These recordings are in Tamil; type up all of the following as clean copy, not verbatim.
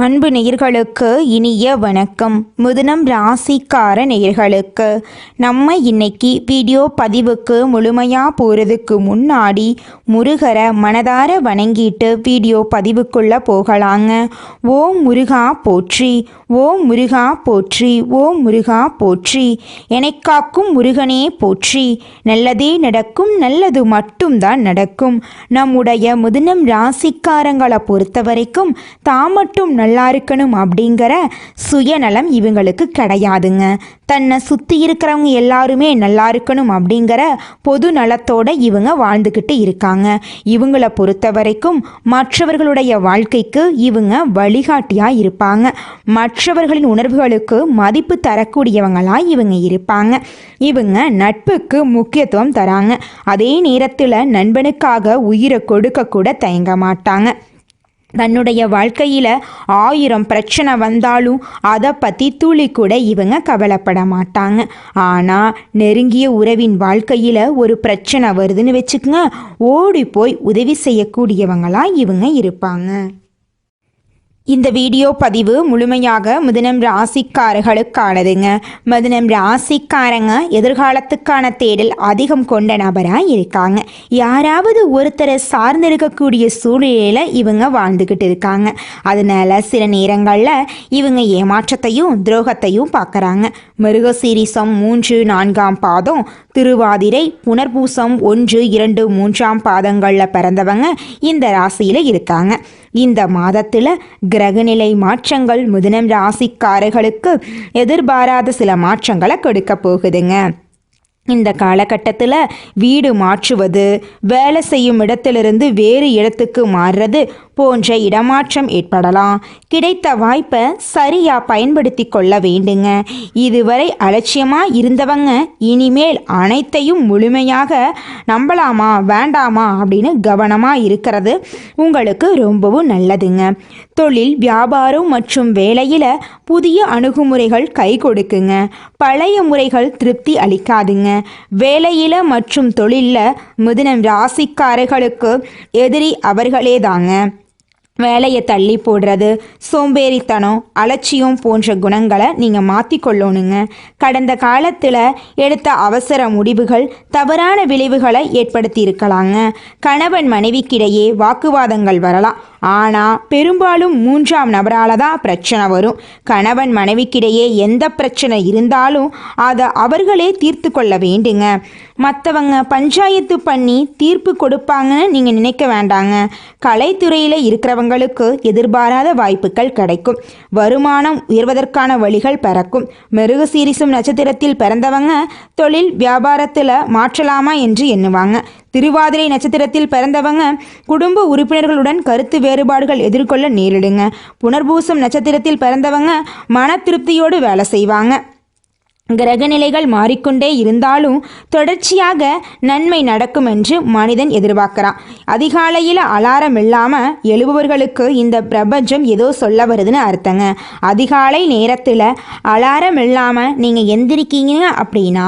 அன்பு நேயர்களுக்கு இனிய வணக்கம். மிதுனம் ராசிக்கார நேயர்களுக்கு நம்ம இன்னைக்கு வீடியோ பதிவுக்கு முழுமையாக போகிறதுக்கு முன்னாடி முருகரை மனதார வணங்கிட்டு வீடியோ பதிவுக்குள்ளே போகலாங்க. ஓம் முருகா போற்றி, ஓம் முருகா போற்றி, ஓம் முருகா போற்றி, எனக்காக்கும் முருகனே போற்றி. நல்லதே நடக்கும், நல்லது மட்டும்தான் நடக்கும். நம்முடைய மிதுனம் ராசிக்காரங்களை பொறுத்த வரைக்கும் தான் மட்டும் நல்லா இருக்கணும் அப்படிங்கிற சுயநலம் இவங்களுக்கு கிடையாதுங்க. தன்னை சுற்றி இருக்கிறவங்க எல்லாருமே நல்லா இருக்கணும் அப்படிங்கிற பொது நலத்தோட இவங்க வாழ்ந்துக்கிட்டு இருக்காங்க. இவங்களை பொறுத்த வரைக்கும் மற்றவர்களுடைய வாழ்க்கைக்கு இவங்க வழிகாட்டியாக இருப்பாங்க. மற்றவர்களின் உணர்வுகளுக்கு மதிப்பு தரக்கூடியவங்களாக இவங்க இருப்பாங்க. இவங்க நட்புக்கு முக்கியத்துவம் தராங்க. அதே நேரத்தில் நண்பனுக்காக உயிரை கொடுக்க கூட தயங்க மாட்டாங்க. தன்னுடைய வாழ்க்கையில் 1000 பிரச்சனை வந்தாலும் அதை பற்றி துளி கூட இவங்க கவலைப்பட மாட்டாங்க. ஆனால் நெருங்கிய உறவின் வாழ்க்கையில் ஒரு பிரச்சனை வருதுன்னு வச்சுக்கோங்க, ஓடி போய் உதவி செய்யக்கூடியவங்களாக இவங்க இருப்பாங்க. இந்த வீடியோ பதிவு முழுமையாக மிதுனம் ராசிக்காரர்களுக்கானதுங்க. மிதுனம் ராசிக்காரங்க எதிர்காலத்துக்கான தேடல் அதிகம் கொண்ட நபராக இருக்காங்க. யாராவது ஒருத்தரை சார்ந்திருக்கக்கூடிய சூழ்நிலையில் இவங்க வாழ்ந்துக்கிட்டு இருக்காங்க. அதனால சில நேரங்களில் இவங்க ஏமாற்றத்தையும் துரோகத்தையும் பார்க்குறாங்க. மிருகசீரிசம் 3, 4ஆம் பாதம், திருவாதிரை, புனர்பூசம் 1, 2, 3ஆம் பாதங்களில் பிறந்தவங்க இந்த ராசியில் இருக்காங்க. இந்த மாதத்தில் கிரகநிலை மாற்றங்கள் மிதுனம் ராசிக்காரர்களுக்கு எதிர்பாராத சில மாற்றங்களை கொடுக்க போகுதுங்க. இந்த காலகட்டத்தில் வீடு மாற்றுவது, வேலை செய்யும் இடத்திலிருந்து வேறு இடத்துக்கு மாறுறது போன்ற இடமாற்றம் ஏற்படலாம். கிடைத்த வாய்ப்பை சரியாக பயன்படுத்தி கொள்ள வேண்டுங்க. இதுவரை அலட்சியமாக இருந்தவங்க இனிமேல் அனைத்தையும் முழுமையாக நம்பலாமா வேண்டாமா அப்படின்னு கவனமாக இருக்கிறது உங்களுக்கு ரொம்பவும் நல்லதுங்க. தொழில், வியாபாரம் மற்றும் வேலையில் புதிய அணுகுமுறைகள் கை கொடுக்குங்க. பழைய முறைகள் திருப்தி அளிக்காதுங்க. வேலையில் மற்றும் தொழிலில் மிதுனம் ராசிக்காரர்களுக்கு எதிரி அவர்களே தாங்க. வேலையை தள்ளி போடுறது, சோம்பேறித்தனம், அலட்சியம் போன்ற குணங்களை நீங்கள் மாற்றிக்கொள்ளணுங்க. கடந்த காலத்தில் எடுத்த அவசர முடிவுகள் தவறான விளைவுகளை ஏற்படுத்தி இருக்கலாங்க. கணவன் மனைவிக்கிடையே வாக்குவாதங்கள் வரலாம். ஆனால் பெரும்பாலும் 3ஆம் நபரால் தான் பிரச்சனை வரும். கணவன் மனைவிக்கிடையே எந்த பிரச்சனை இருந்தாலும் அதை அவர்களே தீர்த்து கொள்ள வேண்டுங்க. மற்றவங்க பஞ்சாயத்து பண்ணி தீர்ப்பு கொடுப்பாங்கன்னு நீங்கள் நினைக்க வேண்டாங்க. கலைத்துறையில் இருக்கிறவங்களுக்கு எதிர்பாராத வாய்ப்புகள் கிடைக்கும். வருமானம் உயர்வதற்கான வழிகள் பிறக்கும். மிருகசீரிசம் நட்சத்திரத்தில் பிறந்தவங்க தொழில் வியாபாரத்தில் மாற்றலாமா என்று எண்ணுவாங்க. திருவாதிரை நட்சத்திரத்தில் பிறந்தவங்க குடும்ப உறுப்பினர்களுடன் கருத்து வேறுபாடுகள் எதிர்கொள்ள நேரிடுங்க. புனர்பூசம் நட்சத்திரத்தில் பிறந்தவங்க மன திருப்தியோடு வேலை செய்வாங்க. கிரகநிலைகள் மாறிக்கொண்டே இருந்தாலும் தொடர்ச்சியாக நன்மை நடக்கும் என்று மனிதன் எதிர்பார்க்கிறான். அதிகாலையில் அலாரம் இல்லாமல் எழுபவர்களுக்கு இந்த பிரபஞ்சம் ஏதோ சொல்ல வருதுன்னு அர்த்தங்க. அதிகாலை நேரத்தில் அலாரம் இல்லாமல் நீங்கள் எந்திரிக்கீங்க அப்படின்னா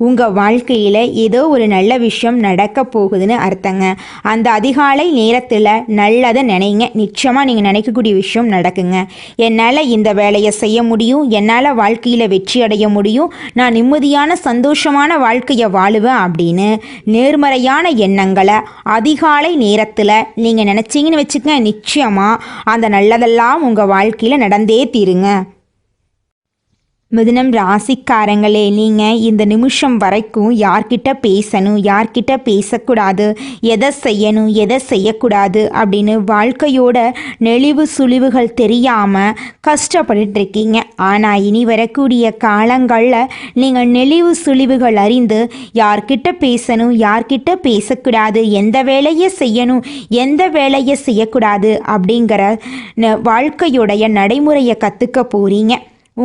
உங்கள் வாழ்க்கையில் ஏதோ ஒரு நல்ல விஷயம் நடக்க போகுதுன்னு அர்த்தங்க. அந்த அதிகாலை நேரத்தில் நல்லதை நினைங்க. நிச்சயமாக நீங்கள் நினைக்கக்கூடிய விஷயம் நடக்குங்க. என்னால் இந்த வேலையை செய்ய முடியும், என்னால் வாழ்க்கையில் வெற்றி அடைய முடியும், நான் நிம்மதியான சந்தோஷமான வாழ்க்கையை வாழுவேன் அப்படின்னு நேர்மறையான எண்ணங்களை அதிகாலை நேரத்தில் நீங்கள் நினச்சிங்கன்னு வச்சுக்கங்க, நிச்சயமாக அந்த நல்லதெல்லாம் உங்கள் வாழ்க்கையில் நடந்தே தீருங்க. மிதுனம் ராசிக்காரங்களே, நீங்கள் இந்த நிமிஷம் வரைக்கும் யார்கிட்ட பேசணும், யார்கிட்ட பேசக்கூடாது, எதை செய்யணும், எதை செய்யக்கூடாது அப்படின்னு வாழ்க்கையோட நெளிவு சுழிவுகள் தெரியாமல் கஷ்டப்பட்டு இருக்கீங்க. ஆனால் இனி வரக்கூடிய காலங்களில் நீங்கள் நெளிவு சுழிவுகள் அறிந்து யார்கிட்ட பேசணும், யார்கிட்ட பேசக்கூடாது, எந்த வேலையை செய்யணும், எந்த வேலையை செய்யக்கூடாது அப்படிங்கிற வாழ்க்கையோடைய நடைமுறையை கற்றுக்க போகிறீங்க.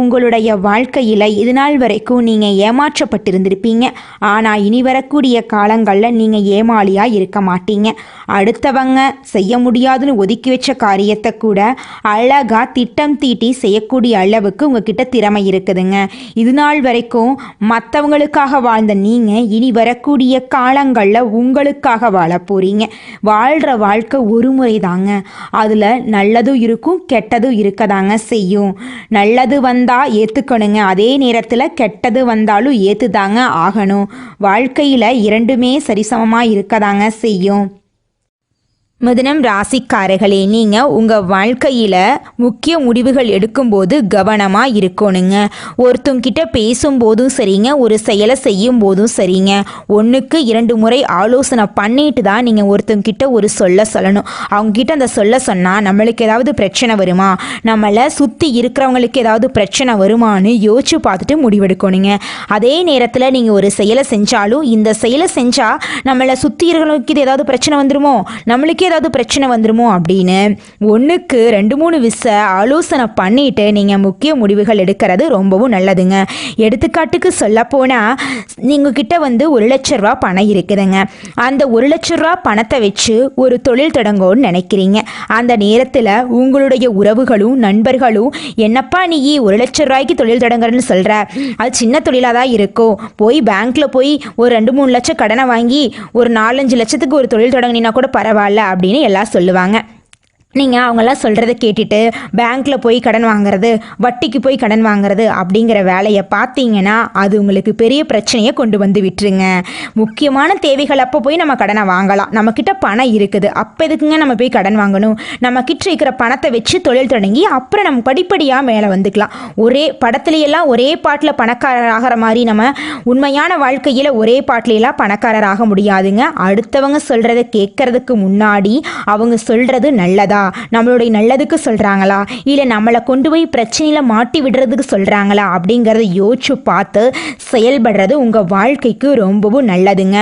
உங்களுடைய வாழ்க்கையில் இது நாள் வரைக்கும் நீங்கள் ஏமாற்றப்பட்டிருந்திருப்பீங்க. ஆனால் இனி வரக்கூடிய காலங்களில் நீங்கள் ஏமாளியாக இருக்க மாட்டீங்க. அடுத்தவங்க செய்ய முடியாதுன்னு ஒதுக்கி வச்ச காரியத்தை கூட அழகாக திட்டம் தீட்டி செய்யக்கூடிய அளவுக்கு உங்ககிட்ட திறமை இருக்குதுங்க. இது நாள் வரைக்கும் மற்றவங்களுக்காக வாழ்ந்த நீங்கள் இனி வரக்கூடிய காலங்களில் உங்களுக்காக வாழ போகிறீங்க. வாழ்கிற வாழ்க்கை ஒரு முறை தாங்க. அதில் நல்லதும் இருக்கும் கெட்டதும் இருக்கதாங்க செய்யும். நல்லது வந்தால் ஏற்றுக்கணுங்க, அதே நேரத்தில் கெட்டது வந்தாலும் ஏற்றுதாங்க ஆகணும். வாழ்க்கையில் இரண்டுமே சரிசமமாக இருக்கதாங்க செய்யும். மிதுனம் ராசிக்காரர்களே, நீங்கள் உங்கள் வாழ்க்கையில் முக்கிய முடிவுகள் எடுக்கும்போது கவனமாக இருக்கணுங்க. ஒருத்தங்கிட்ட பேசும்போதும் சரிங்க, ஒரு செயலை செய்யும் போதும் சரிங்க, 1க்கு 2 முறை ஆலோசனை பண்ணிட்டு தான் நீங்கள் ஒருத்தங்கிட்ட ஒரு சொல்லணும். அவங்கக்கிட்ட அந்த சொன்னால் நம்மளுக்கு ஏதாவது பிரச்சனை வருமா, நம்மளை சுற்றி இருக்கிறவங்களுக்கு ஏதாவது பிரச்சனை வருமானு யோசிச்சு பார்த்துட்டு முடிவெடுக்கணுங்க. அதே நேரத்தில் நீங்கள் ஒரு செயலை செஞ்சாலும் இந்த செயலை செஞ்சால் நம்மளை சுற்றி இருக்கிறவங்களுக்கு இது ஏதாவது பிரச்சனை வந்துருமோ, நம்மளுக்கு ஏதாவது பிரச்சனை வந்துருமோ அப்படின்னு 1க்கு 2-3 ஆலோசனை பண்ணிட்டு நீங்கள் முக்கிய முடிவுகள் எடுக்கிறது ரொம்பவும் நல்லதுங்க. எடுத்துக்காட்டுக்கு சொல்ல போனால் நீங்கள் கிட்ட 1,00,000 ரூபா பணம் இருக்குதுங்க. அந்த 1,00,000 ரூபா பணத்தை வச்சு ஒரு தொழில் தொடங்கணும்னு நினைக்கிறீங்க. அந்த நேரத்தில் உங்களுடைய உறவுகளும் நண்பர்களும் என்னப்பா நீ 1,00,000 ரூபாய்க்கு தொழில் தொடங்குறன்னு சொல்கிற, அது சின்ன தொழிலாக தான் இருக்கும், போய் பேங்க்கில் போய் ஒரு 2-3 லட்சம் கடனை வாங்கி ஒரு 4-5 லட்சத்துக்கு ஒரு தொழில் தொடங்கினா கூட பரவாயில்ல அப்படின்னு எல்லாம் சொல்லுவாங்க. நீங்கள் அவங்களாம் சொல்கிறத கேட்டுட்டு பேங்க்கில் போய் கடன் வாங்குறது, வட்டிக்கு போய் கடன் வாங்குறது அப்படிங்கிற வேலையை பார்த்தீங்கன்னா அது உங்களுக்கு பெரிய பிரச்சனையை கொண்டு வந்து விட்டுருங்க. முக்கியமான தேவைகள் அப்போ போய் நம்ம கடனை வாங்கலாம். நம்மக்கிட்ட பணம் இருக்குது, அப்போ எதுக்குங்க நம்ம போய் கடன் வாங்கணும்? நம்மக்கிட்ட இருக்கிற பணத்தை வச்சு தொழில் தொடங்கி அப்புறம் நம்ம படிப்படியாக மேலே வந்துக்கலாம். ஒரே படத்துலையெல்லாம் ஒரே பாட்டில் பணக்காரர் ஆகிற மாதிரி நம்ம உண்மையான வாழ்க்கையில் ஒரே பாட்டிலையெல்லாம் பணக்காரர் ஆக முடியாதுங்க. அடுத்தவங்க சொல்கிறத கேட்கறதுக்கு முன்னாடி அவங்க சொல்கிறது நல்லதா, நம்மளுடைய நல்லதுக்கு சொல்கிறாங்களா, இல்லை நம்மளை கொண்டு போய் பிரச்சனையில் மாட்டி விடுறதுக்கு சொல்கிறாங்களா அப்படிங்கிறத யோசிச்சு பார்த்து செயல்படுறது உங்கள் வாழ்க்கைக்கு ரொம்பவும் நல்லதுங்க.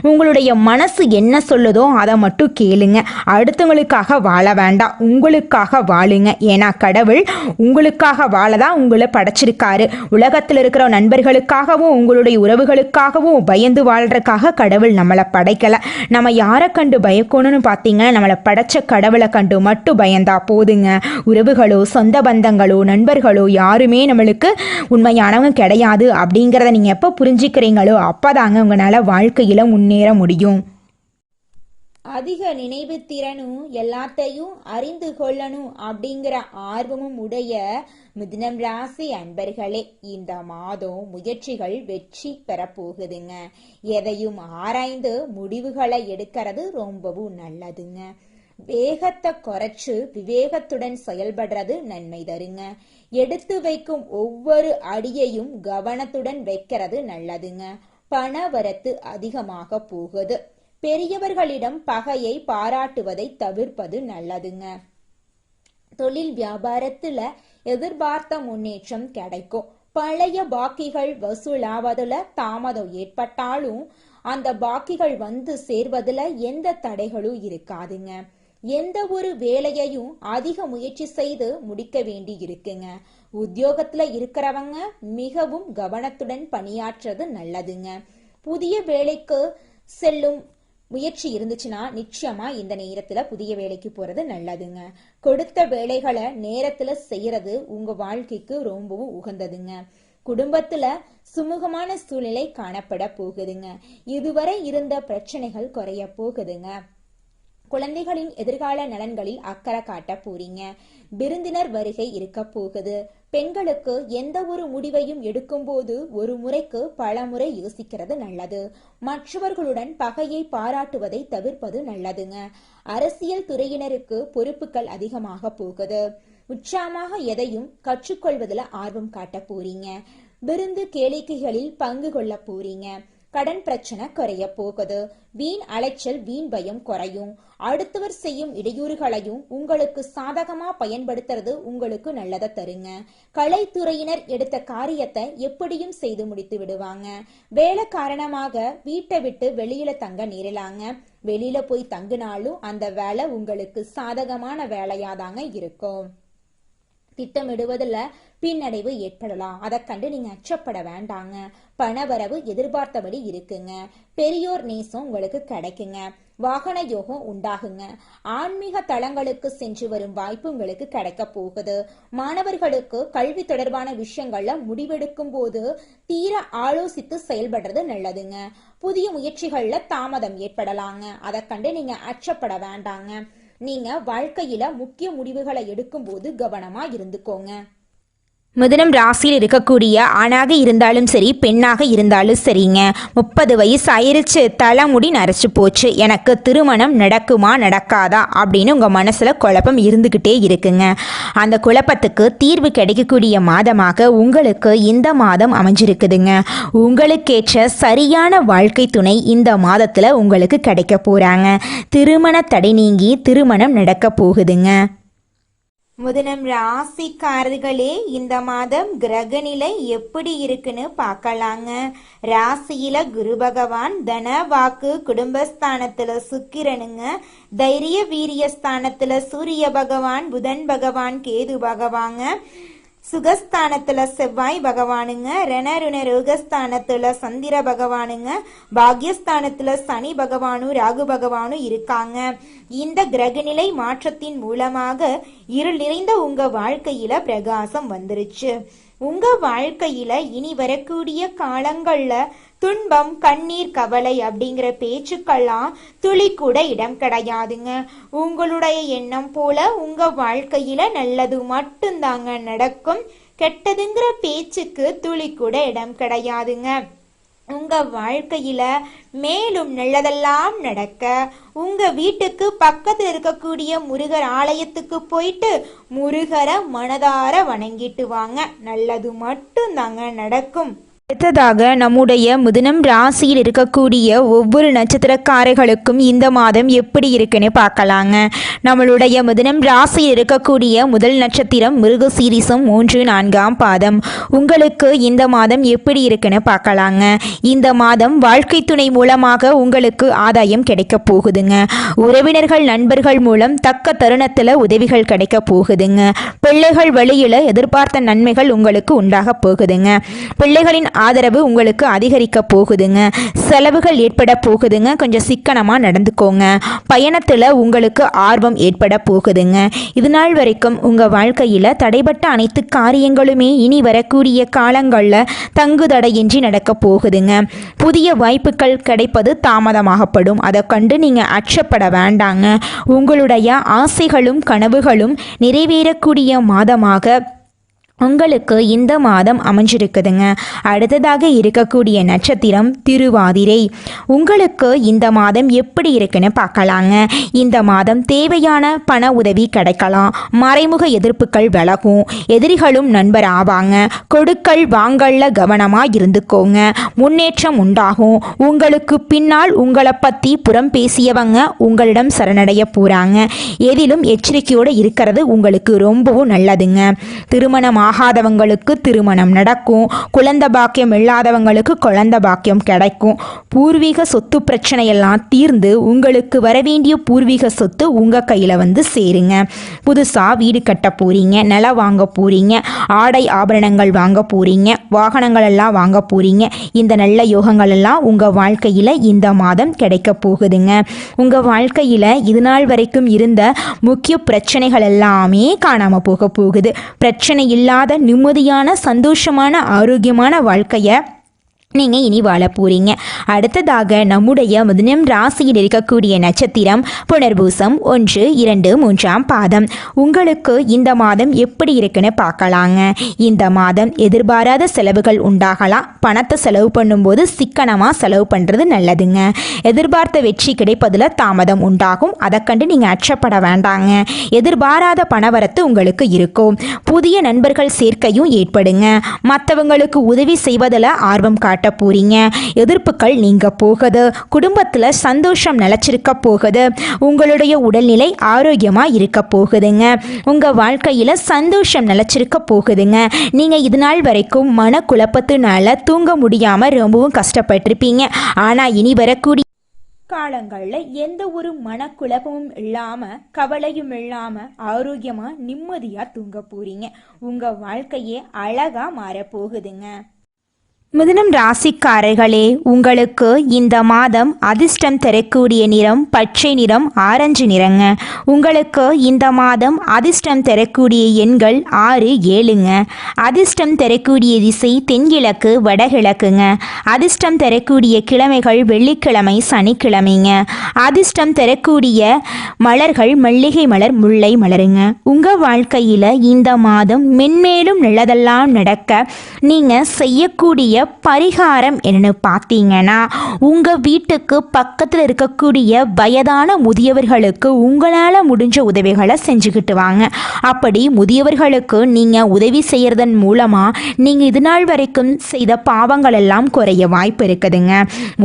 உங்களுடைய மனசு என்ன சொல்லுதோ அதை மட்டும் கேளுங்க. அடுத்தவங்களுக்காக வாழ வேண்டாம், உங்களுக்காக வாழுங்க. ஏன்னா கடவுள் உங்களுக்காக வாழ தான் உங்களை படைச்சிருக்காரு. உலகத்தில் இருக்கிற நண்பர்களுக்காகவும் உங்களுடைய உறவுகளுக்காகவும் பயந்து வாழ்றதுக்காக கடவுள் நம்மளை படைக்கலை. நம்ம யாரை கண்டு பயக்கணும்னு பார்த்தீங்கன்னா நம்மளை படைச்ச கடவுளை கண்டு மட்டும் பயந்தா போதுங்க. உறவுகளோ சொந்த பந்தங்களோ நண்பர்களோ யாருமே நம்மளுக்கு உண்மையானவங்க கிடையாது அப்படிங்கிறத நீங்கள் எப்போ புரிஞ்சுக்கிறீங்களோ அப்போதாங்க உங்களால் வாழ்க்கையில் முன்னேற முடியும். அதிக நினைவு திறனும் எல்லாத்தையும் அறிந்து கொள்ளணும் அப்படிங்கிற ஆர்வமும் உடைய மிதுனம் ராசி அன்பர்களே, இந்த மாதம் முயற்சிகள் வெற்றி பெற போகுதுங்க. எதையும் ஆராய்ந்து முடிவுகளை எடுக்கிறது ரொம்பவும் நல்லதுங்க. வேகத்தை குறைச்சு விவேகத்துடன் செயல்படுறது நன்மை தருங்க. எடுத்து வைக்கும் ஒவ்வொரு அடியையும் கவனத்துடன் வைக்கிறது நல்லதுங்க. பண வரத்து அதிகமாக போகுது. பெரியவர்களிடம் பகையை பாராட்டுவதை தவிர்ப்பது நல்லதுங்க. தொழில் வியாபாரத்துல எதிர்பார்த்த முன்னேற்றம் கிடைக்கும். பழைய பாக்கிகள் வசூலாவதுல தாமதம் ஏற்பட்டாலும் அந்த பாக்கிகள் வந்து சேர்வதுல எந்த தடைகளும் இருக்காதுங்க. எந்த ஒரு வேலையையும் அதிக முயற்சி செய்து முடிக்க வேண்டி இருக்குங்க. உத்தியோகத்துல இருக்கிறவங்க மிகவும் கவனத்துடன் பணியாற்றுறது நல்லதுங்க. புதிய வேலைக்கு செல்லும் முயற்சி இருந்துச்சுன்னா நிச்சயமா இந்த நேரத்துல புதிய வேலைக்கு போறது நல்லதுங்க. கொடுத்த வேலைகளை நேரத்துல செய்யறது உங்க வாழ்க்கைக்கு ரொம்பவும் உகந்ததுங்க. குடும்பத்துல சுமூகமான சூழ்நிலை காணப்பட போகுதுங்க. இதுவரை இருந்த பிரச்சனைகள் குறைய போகுதுங்க. குழந்தைகளின் எதிர்கால நலன்களில் அக்கறை காட்ட போறீங்க. விருந்தினர் வருகை இருக்க போகுது. பெண்களுக்கு எந்த ஒரு முடிவையும் எடுக்கும் போது ஒரு முறைக்கு பல முறை யோசிக்கிறது நல்லது. மற்றவர்களுடன் பகையை பாராட்டுவதை தவிர்ப்பது நல்லதுங்க. அரசியல் துறையினருக்கு பொறுப்புகள் அதிகமாக போகுது. உற்சாகமாக எதையும் கற்றுக்கொள்வதில் ஆர்வம் காட்ட போறீங்க. விருந்து கேளிக்கைகளில் பங்கு கொள்ள போறீங்க. கடன் பிரச்சனை குறைய போகுது. வீண் அலைச்சல் வீண் பயம் குறையும். அடுத்தவர் செய்யும் இடையூறுகளையும் உங்களுக்கு சாதகமா பயன்படுத்துறது உங்களுக்கு நல்லதை தருங்க. கலைத்துறையினர் எடுத்த காரியத்தை எப்படியும் செய்து முடித்து விடுவாங்க. வேலை காரணமாக வீட்டை விட்டு வெளியில தங்க நேரலாங்க. வெளியில போய் தங்கினாலும் அந்த வேலை உங்களுக்கு சாதகமான வேலையாதாங்க இருக்கும். திட்டமிடுவதில் பின்னடைவு ஏற்படலாம். அதை கண்டு நீங்க அச்சப்பட வேண்டாங்க. பணவரவு எதிர்பார்த்தபடி இருக்குங்க. பெரியோர் நேசம் உங்களுக்கு கிடைக்குங்க. வாகன யோகம் உண்டாகுங்க. ஆன்மீக தளங்களுக்கு சென்று வரும் வாய்ப்பு உங்களுக்கு கிடைக்க போகுது. மாணவர்களுக்கு கல்வி தொடர்பான விஷயங்கள்ல முடிவெடுக்கும் போது தீர ஆலோசித்து செயல்படுறது நல்லதுங்க. புதிய முயற்சிகள்ல தாமதம் ஏற்படலாங்க. அதை கண்டு நீங்க அச்சப்பட வேண்டாங்க. நீங்க வாழ்க்கையில முக்கிய முடிவுகளை எடுக்கும் போது கவனமா இருந்துக்கோங்க. மிதுனம் ராசியில் இருக்கக்கூடிய ஆணாக இருந்தாலும் சரி, பெண்ணாக இருந்தாலும் சரிங்க, 30 வயசு ஆயிருச்சு, தலைமுடி நரைச்சு போச்சு, எனக்கு திருமணம் நடக்குமா நடக்காதா அப்படின்னு உங்கள் மனசில் குழப்பம் இருந்துக்கிட்டே இருக்குங்க. அந்த குழப்பத்துக்கு தீர்வு கிடைக்கக்கூடிய மாதமாக உங்களுக்கு இந்த மாதம் அமைஞ்சிருக்குதுங்க. உங்களுக்கேற்ற சரியான வாழ்க்கை துணை இந்த மாதத்தில் உங்களுக்கு கிடைக்க போகிறாங்க. திருமண தடை நீங்கி திருமணம் நடக்க போகுதுங்க. மிதுனம் ராசிக்காரர்களே, இந்த மாதம் கிரகநிலை எப்படி இருக்குன்னு பார்க்கலாங்க. ராசியில குரு பகவான், தன வாக்கு குடும்பஸ்தானத்துல சுக்கிரனுங்க, தைரிய வீரிய ஸ்தானத்துல சூரிய பகவான், புதன் பகவான், கேது பகவாங்க, சுகஸ்தானத்துல செவ்வாய் பகவானுங்க, ரணருண ரோகஸ்தானத்துல சந்திர பகவானுங்க, பாக்யஸ்தானத்துல சனி பகவானும் ராகு பகவானும் இருக்காங்க. இந்த கிரகநிலை மாற்றத்தின் மூலமாக இருள் நிறைந்த உங்க வாழ்க்கையில பிரகாசம் வந்துருச்சு. உங்க வாழ்க்கையில இனி வரக்கூடிய காலங்கள்ல துன்பம், கண்ணீர், கவலை அப்படிங்கிற பேச்சுக்கெல்லாம் துளி கூட இடம் கிடையாதுங்க. உங்களுடைய எண்ணம் போல உங்க வாழ்க்கையில நல்லது மட்டும்தாங்க நடக்கும். கெட்டதுங்கிற பேச்சுக்கு துளி கூட இடம் கிடையாதுங்க. உங்க வாழ்க்கையில மேலும் நல்லதெல்லாம் நடக்க உங்க வீட்டுக்கு பக்கத்தில் இருக்கக்கூடிய முருகர் ஆலயத்துக்கு போயிட்டு முருகரை மனதார வணங்கிட்டு வாங்க. நல்லது மட்டும்தாங்க நடக்கும். அடுத்ததாக நம்முடைய மிதுனம் ராசியில் இருக்கக்கூடிய ஒவ்வொரு நட்சத்திரக்காரர்களுக்கும் இந்த மாதம் எப்படி இருக்குன்னு பார்க்கலாங்க. நம்மளுடைய மிதுனம் ராசியில் இருக்கக்கூடிய முதல் நட்சத்திரம் மிருகசீரிசம் 3, 4ஆம் பாதம். உங்களுக்கு இந்த மாதம் எப்படி இருக்குன்னு பார்க்கலாங்க. இந்த மாதம் வாழ்க்கை துணை மூலமாக உங்களுக்கு ஆதாயம் கிடைக்க போகுதுங்க. உறவினர்கள், நண்பர்கள் மூலம் தக்க தருணத்தில் உதவிகள் கிடைக்க போகுதுங்க. பிள்ளைகள் வழியில் எதிர்பார்த்த நன்மைகள் உங்களுக்கு உண்டாக போகுதுங்க. பிள்ளைகளின் ஆதரவு உங்களுக்கு அதிகரிக்க போகுதுங்க. செலவுகள் ஏற்பட போகுதுங்க. கொஞ்சம் சிக்கனமாக நடந்துக்கோங்க. பயணத்தில் உங்களுக்கு ஆர்வம் ஏற்பட போகுதுங்க. இது நாள் வரைக்கும் உங்கள் வாழ்க்கையில் தடைபட்ட அனைத்து காரியங்களுமே இனி வரக்கூடிய காலங்களில் தங்குதடையின்றி நடக்க போகுதுங்க. புதிய வாய்ப்புகள் கிடைப்பது தாமதமாகப்படும். அதை கண்டு நீங்கள் அச்சப்பட வேண்டாங்க. உங்களுடைய ஆசைகளும் கனவுகளும் நிறைவேறக்கூடிய மாதமாக உங்களுக்கு இந்த மாதம் அமைஞ்சிருக்குதுங்க. அடுத்ததாக இருக்கக்கூடிய நட்சத்திரம் திருவாதிரை. உங்களுக்கு இந்த மாதம் எப்படி இருக்குன்னு பார்க்கலாங்க. இந்த மாதம் தேவையான பண உதவி கிடைக்கலாம். மறைமுக எதிர்ப்புகள் விலகும். எதிரிகளும் நண்பர் ஆவாங்க. கொடுக்கல் வாங்கல்ல கவனமாக இருந்துக்கோங்க. முன்னேற்றம் உண்டாகும். உங்களுக்கு பின்னால் உங்களை பற்றி புறம் பேசியவங்க உங்களிடம் சரணடைய போகிறாங்க. எதிலும் எச்சரிக்கையோடு இருக்கிறது உங்களுக்கு ரொம்பவும் நல்லதுங்க. திருமணம் ஆகாதவங்களுக்கு திருமணம் நடக்கும். குழந்தை பாக்கியம் இல்லாதவங்களுக்கு குழந்தை பாக்கியம் கிடைக்கும். பூர்வீக சொத்து பிரச்சனையெல்லாம் தீர்ந்து உங்களுக்கு வரவேண்டிய பூர்வீக சொத்து உங்கள் கையில் வந்து சேருங்க. புதுசாக வீடு கட்ட போகிறீங்க, நிலம் வாங்க போகிறீங்க, ஆடை ஆபரணங்கள் வாங்க போகிறீங்க, வாகனங்கள் எல்லாம் வாங்க போகிறீங்க. இந்த நல்ல யோகங்கள் எல்லாம் உங்கள் வாழ்க்கையில் இந்த மாதம் கிடைக்க போகுதுங்க. உங்கள் வாழ்க்கையில் இது நாள் வரைக்கும் இருந்த முக்கிய பிரச்சனைகள் எல்லாமே காணாமல் போக போகுது. பிரச்சனை இல்லாத நிம்மதியான, சந்தோஷமான, ஆரோக்கியமான வாழ்க்கையை நீங்கள் இனி வாழ போகிறீங்க. அடுத்ததாக நம்முடைய மிதுனம் ராசியில் இருக்கக்கூடிய நட்சத்திரம் புனர்பூசம் 1, 2, 3ஆம் பாதம். உங்களுக்கு இந்த மாதம் எப்படி இருக்குன்னு பார்க்கலாங்க. இந்த மாதம் எதிர்பாராத செலவுகள் உண்டாகலாம். பணத்தை செலவு பண்ணும்போது சிக்கனமாக செலவு பண்ணுறது நல்லதுங்க. எதிர்பார்த்த வெற்றி கிடைப்பதில் தாமதம் உண்டாகும். அதை கண்டு நீங்கள் அச்சப்பட வேண்டாங்க. எதிர்பாராத பணவரத்து உங்களுக்கு இருக்கும். புதிய நண்பர்கள் சேர்க்கையும் ஏற்படுங்க. மற்றவங்களுக்கு உதவி செய்வதில் ஆர்வம் காட்ட போறீங்க. எதிர்ப்புகள் நீங்க போகுது. குடும்பத்துல சந்தோஷம் நிலைச்சிருக்க போகுது. உங்களுடைய உடல்நிலை ஆரோக்கியமா இருக்க போகுதுங்க. உங்க வாழ்க்கையில சந்தோஷம் நிலைச்சிருக்க போகுதுங்க. நீங்க இது நாள் வரைக்கும் மன குழப்பத்தினால தூங்க முடியாம ரொம்பவும் கஷ்டப்பட்டிருப்பீங்க. ஆனா இனி வரக்கூடிய காலங்களில் எந்த ஒரு மனக்குழப்பமும் இல்லாம கவலையும் இல்லாம ஆரோக்கியமா நிம்மதியா தூங்க போறீங்க. உங்க வாழ்க்கையே அழகா மாறப்போகுதுங்க. மிதுனம் ராசிக்காரர்களே, உங்களுக்கு இந்த மாதம் அதிர்ஷ்டம் தரக்கூடிய நிறம் பச்சை நிறம், ஆரஞ்சு நிறங்க. உங்களுக்கு இந்த மாதம் அதிர்ஷ்டம் தரக்கூடிய எண்கள் 6, 7ங்க. அதிர்ஷ்டம் தரக்கூடிய திசை தென்கிழக்கு, வடகிழக்குங்க. அதிர்ஷ்டம் தரக்கூடிய கிழமைகள் வெள்ளிக்கிழமை, சனிக்கிழமைங்க. அதிர்ஷ்டம் தரக்கூடிய மலர்கள் மல்லிகை மலர், முல்லை மலருங்க. உங்கள் வாழ்க்கையில் இந்த மாதம் மென்மேலும் நல்லதெல்லாம் நடக்க நீங்கள் செய்யக்கூடிய பரிகாரம் என்னன்னு பார்த்தீங்கன்னா, உங்கள் வீட்டுக்கு பக்கத்தில் இருக்கக்கூடிய வயதான முதியவர்களுக்கு உங்களால் முடிஞ்ச உதவிகளை செஞ்சுக்கிட்டு வாங்க. அப்படி முதியவர்களுக்கு நீங்கள் உதவி செய்கிறதன் மூலமாக நீங்கள் இது நாள் வரைக்கும் செய்த பாவங்கள் எல்லாம் குறைய வாய்ப்பு இருக்குதுங்க.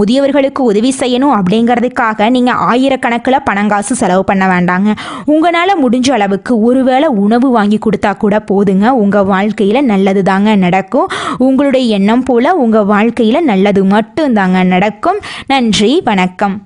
முதியவர்களுக்கு உதவி செய்யணும் அப்படிங்கிறதுக்காக நீங்கள் ஆயிரக்கணக்கில் பணங்காசு செலவு பண்ண வேண்டாங்க. உங்களால் முடிஞ்ச அளவுக்கு ஒருவேளை உணவு வாங்கி கொடுத்தா கூட போதுங்க. உங்கள் வாழ்க்கையில் நல்லது தாங்க நடக்கும். உங்களுடைய எண்ணம் போல உங்கள் வாழ்க்கையில் நல்லது மட்டும்தாங்க நடக்கும். நன்றி, வணக்கம்.